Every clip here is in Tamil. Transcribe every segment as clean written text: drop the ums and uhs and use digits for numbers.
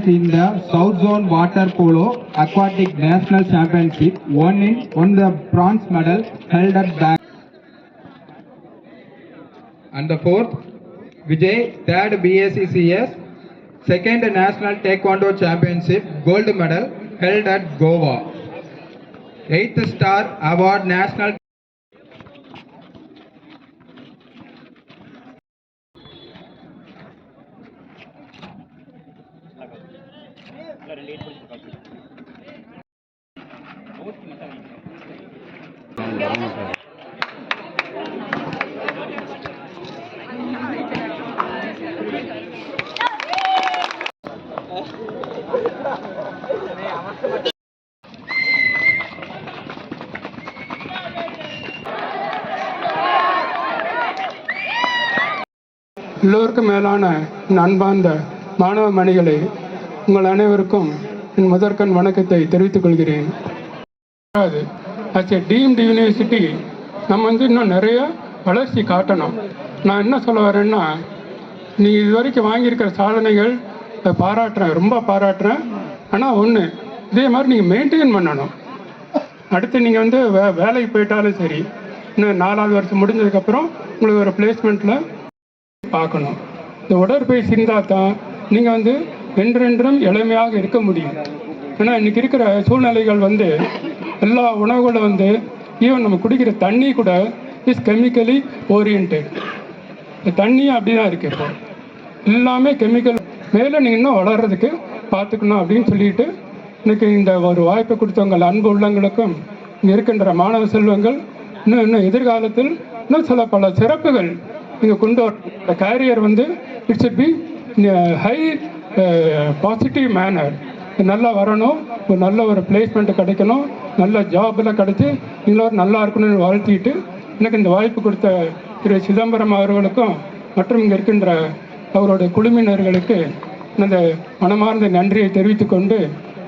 in the South Zone Water Polo Aquatic National Championship, won the bronze medal held at Bangalore. And the fourth, Vijay, third BACCS, second National Taekwondo Championship, gold medal held at Goa. 8th Star Award National. எல்லோருக்கும் மேலான அன்பார்ந்த மாணவ மணிகளே, உங்கள் அனைவருக்கும் என் முதற்கண் வணக்கத்தை தெரிவித்துக் கொள்கிறேன். டீம்டு யூனிவர்சிட்டி நம்ம இன்னும் நிறைய வளர்ச்சி காட்டணும். நான் என்ன சொல்ல வரேன்னா, நீ இது வரைக்கும் வாங்கியிருக்கிற சாதனைகள் பாராட்டுறேன், ரொம்ப பாராட்டுறேன். ஆனால் ஒன்று, இதே மாதிரி நீங்கள் மெயின்டைன் பண்ணணும். அடுத்து நீங்கள் வேலைக்கு போயிட்டாலும் சரி, இன்னும் 4வது வருஷம் முடிஞ்சதுக்கப்புறம் உங்களுக்கு ஒரு பிளேஸ்மெண்ட்டில் பார்க்கணும். இந்த உடற்பயிற்சி இருந்தால் தான் நீங்கள் என்றென்றும் இளமையாக இருக்க முடியும். ஏன்னா இன்றைக்கி இருக்கிற சூழ்நிலைகள் எல்லா உணவுகளும் ஈவன் நம்ம குடிக்கிற தண்ணி கூட இஸ் கெமிக்கலி ஓரியன்டட். தண்ணியும் அப்படி தான் இருக்குது. இப்போ எல்லாமே கெமிக்கல். மேலே நீங்கள் இன்னும் வளர்கிறதுக்கு பார்த்துக்கணும் அப்படின்னு சொல்லிட்டு இன்றைக்கி இந்த ஒரு வாய்ப்பை கொடுத்தவங்கள் அன்பு உள்ளங்களுக்கும் இங்கே இருக்கின்ற மாணவ செல்வங்கள் இன்னும் எதிர்காலத்தில் இன்னும் சில பல சிறப்புகள் நீங்கள் கொண்டு வர career it should be high positive manner. நல்லா வரணும், ஒரு நல்ல ஒரு பிளேஸ்மெண்ட்டு கிடைக்கணும், நல்ல ஜாபில் கிடைச்சி நீங்களும் நல்லா இருக்கணும்னு வாழ்த்திட்டு எனக்கு இந்த வாய்ப்பு கொடுத்த திரு சிதம்பரம் அவர்களுக்கும் மற்றும் இங்கே இருக்கின்ற அவருடைய குழுவினர்களுக்கு இந்த மனமார்ந்த நன்றியை தெரிவித்துக் கொண்டு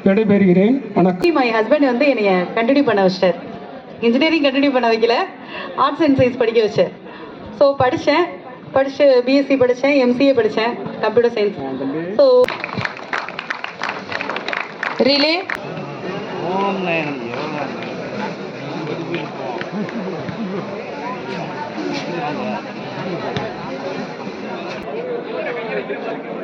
விடைபெறுகிறேன். வணக்கம். மை ஹஸ்பண்ட் என்னைய கண்டினியூ பண்ண வச்சிட்டார். இன்ஜினியரிங் கண்டினியூ பண்ண வைக்கல, ஆர்ட்ஸ் அண்ட் சயின்ஸ் படிக்க வச்சார். ஸோ படித்து பிஎஸ்சி படித்தேன், எம்சிஏ படித்தேன், computer science. So relay Thank you.